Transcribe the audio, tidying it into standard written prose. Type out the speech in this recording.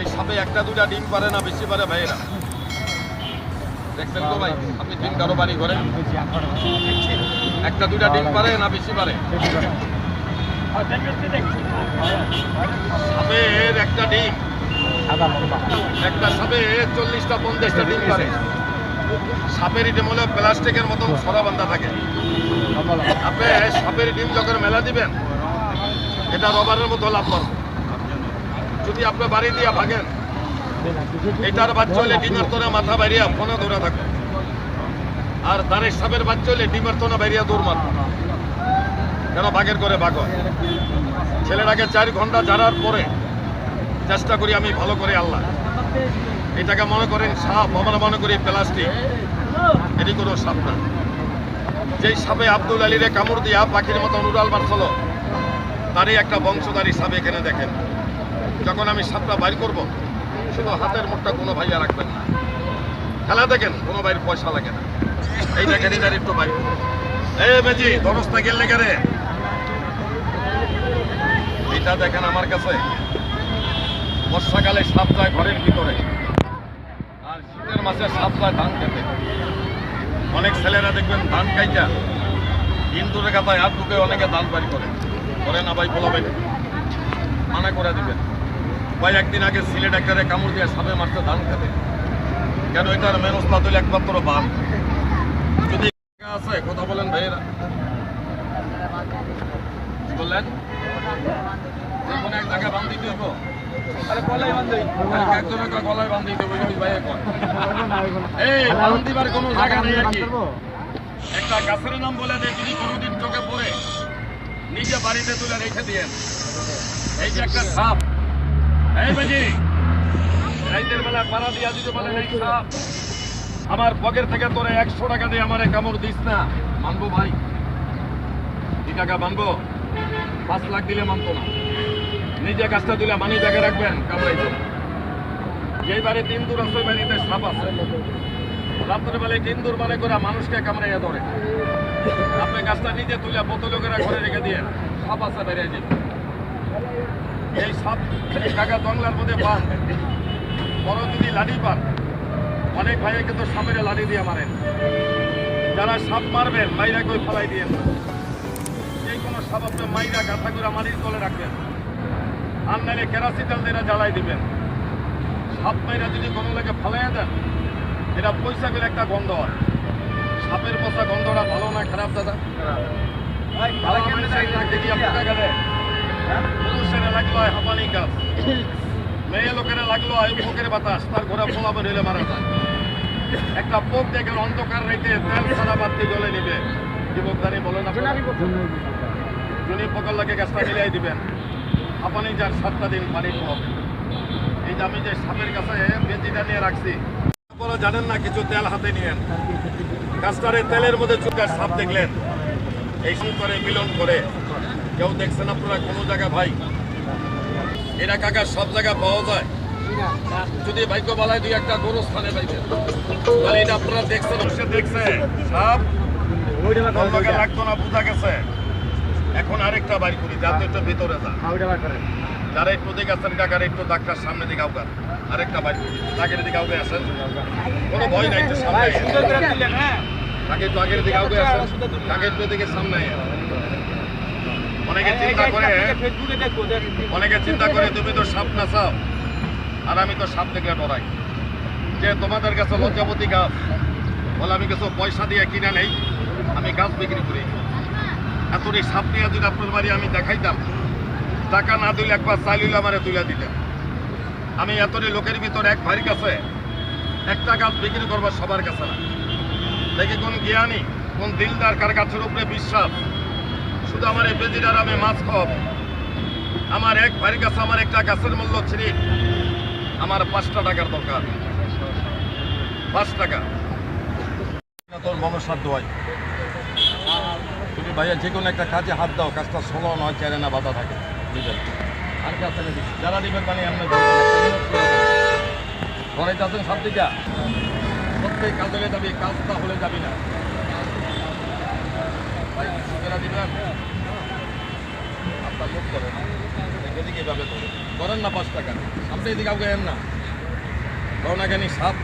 এই সাপে একটা দুটা ডিম পারে না বেশি পারে ভাইয়েরা? দেখছেন তো ভাই, আপনি ডিম কারো বাড়ি ঘরে একটা দুটা ডিম পারে না বেশি পারে? সাপের একটা ডিম, একটা সাপে 40টা 50টা ডিম পারে। সাপের ডিম হলো প্লাস্টিকের মতন সরা বান্ধা থাকে। আপনি সাপের ডিম যখন মেলা দিবেন, এটা রবারের মতো লাভ পাবেন। যদি আপনি বাড়ি দিয়ে ভাগেন, এটার বাচ্চা হলে ডিমের তোরা মাথা বাইরিয়া ফোনে ধরে থাকবে, আর তারের সাপের বাচ্চা হলে ডিমের তোনা বাইরিয়া দৌড় মারবে। কেন বাঘের করে বাঘ হয়? ছেলেটাকে 4 ঘন্টা ঝাড়ার পরে চেষ্টা করি আমি ভালো করে আল্লাহ, এটাকে মনে করেন সাপ, আমরা মনে করি প্লাস্টিক। এটি কোনো সাপ না। যেই সাপে আব্দুল আলীরে কামড় দিয়া পাখির মতো উড়াল মারছিল, তারই একটা বংশধারী সাপ এখানে দেখেন। যখন আমি সাপটা বাইর করব, শুধু হাতের মুখটা কোনো ভাইয়া রাখবেন না। খেলা দেখেন, কোনো ভাইয়ের পয়সা লাগে না। এই দেখেন, এটার একটু বাইর মেজি দরস্তা গেলে গেলে এটা দেখেন। আমার কাছে বর্ষাকালে সাপ যায় ঘরের ভিতরে, আর শীতের মাসে সাপ যায় ধান খেতে। অনেক ছেলেরা দেখবেন ধান খাইটা ইন্দুরের কাতায় হাত ঢুকে অনেকে ধান বাড়ি করে না ভাই, বলাবেন মানা করে দিবেন ভাই। একদিন আগে সিলেট একটারে কামড় দিয়ে সাপে মারতে ধান খেতে। কেন? এটার মেনস্তা তুলে একমাত্র বান। যদি আছে কথা বলেন ভাইয়েরা, বললেন যে কোনো এক জায়গায় বান্ধি দেবো, গলায় বান্ধি দেবো। এই বান্ধিবার কোনো জায়গা নেই আর কি। একটা গাছের নাম বলে দেয়, যদি কোনোদিন চোখে পড়ে নিজে বাড়িতে তুলে রেখে দিয়েন। এই যে একটা সাপ, এই বাজি রাইতের বেলা পাড়া দিয়া দিতে বলেন, এই সাপ আমার পকেট থেকে তোরে 100 টাকা দিয়ে আমারে কামড় দিস না, মানবো ভাই? কি টাকা মানবো? 5 লাখ দিলে মানতো না। নিজে গাছটা তুলে মানি ব্যাগে রাখবেন, কামড়াইতো না। যেই বাড়ি 3 দূর আছে, বাড়িতে সাপ আছে। রাত্রে বেলায় 3 দূর মানে করে মানুষকে কামড়াইয়া ধরে। আপনি গাছটা নিজে তুলে বোতলে করে ঘরে রেখে দিয়ে, সাপ আছে বেরিয়ে যাবে। এই সাপ টাকা জঙ্গলার মধ্যে পান, বড় যদি লাঠি পান, অনেক ভাইয়ে কিন্তু সাপের লাঠি দিয়ে মারেন। যারা সাপ মারবেন, মাইরা কই ফেলাই দিয়ে না। যে কোনো সাপ আপনি মাইরা গাথা করে মাটির তলে রাখবেন, আর নাইলে কেরাসিটাল দিয়ে জ্বালাই দিবেন। সাপ মাইরা যদি কোনো লাগে ফেলাইয়া দেন, এটা পয়সা গেলে একটা গন্ধ হয়। সাপের পচা গন্ধটা ভালো না খারাপ দাদা? পুরুষেরা লাগলো হয় হাঁপানি গাছ, মেয়ে লোকেরা লাগলো হয় পোকের বাতাস, তার ঘোরা ফোলাবে নিলে মারা যায়। একটা পোক দেখে অন্ধকার রেখে তেল সারা বাতি জ্বলে নিবে। যুবকদানি বলেন, জুনি পোকার লাগে গাছটা মিলাই দিবেন। হাঁপানি যার 7টা দিন পানি খাওয়াবে। এই যে আমি যে সাপের কাছে বেজিটা নিয়ে রাখছি, আপনারা জানেন না, কিছু তেল হাতে নিয়েন। গাছটারে তেলের মধ্যে চুকার সাপ দেখলেন, এই করে মিলন করে। কেউ দেখছেন আপনারা কোনো জায়গায় ভাই? এরা কাকা সব জায়গায় পাওয়া যায়। যদি ভাগ্য বালায় 2-1টা গরু স্থানে পাইবেন, তাহলে এটা আপনারা দেখছেন, সে দেখছে সাপ লাগতো না, বোঝা গেছে। এখন আরেকটা বাড়ি করি, যাতে একটু ভিতরে যা। যারা একটু দিকে আসেন কাকার, একটু ডাক্তার সামনে দিকে আউকার। আরেকটা বাড়ি করি, আগের দিকে আউকে আসেন, কোনো ভয় নাই, একটু সামনে তাকে একটু আগের দিকে আউকে আসেন, তাকে একটু দিকে সামনে। অনেকে চিন্তা করে তুমি তো সাপ না চাও, আর আমি তো সাপ দেখলে ডরাই। যে তোমাদের কাছে লজ্জাপতি গাছ বলে, আমি কিছু পয়সা দিয়ে কিনে নেই, আমি গাছ বিক্রি করি। এতটি সাপ নিয়ে যদি আপনার বাড়ি আমি দেখাইতাম, টাকা না দিলে একবার চাইলে আমারে তুলে দিতেন। আমি এতটি লোকের ভিতরে এক ভাইয়ের কাছে একটা গাছ বিক্রি করবার সবার কাছে না। দেখি কোন জ্ঞানী, কোন দিলদার, কার গাছের উপরে বিশ্বাস। শুধু আমার এই বেজিটার আমি মাছ খাওয়াবো। আমার এক ভাইয়ের কাছে আমার একটা গাছের মূল্য ছিল, আমার 5টা টাকার দরকার। 5 টাকা তোর মনসাধ্য হয়। তুমি ভাইয়া যে কোনো একটা কাজে হাত দাও, কাজটা ষোলো নয়, চেরে না, বাধা থাকে। বুঝলেন? আর কাছে যারা দিবেন মানে এমনি ঘরে যাচ্ছেন সব দিকা প্রত্যেক কাজ হলে যাবি, কাজটা হলে যাবি না। ভাই দিবেন হাতটা মুখ করে না, এদিকে এভাবে ধরে করেন না 5 টাকা আপনি এদিকে কাউকে এন না করোনা জ্ঞানী সাপ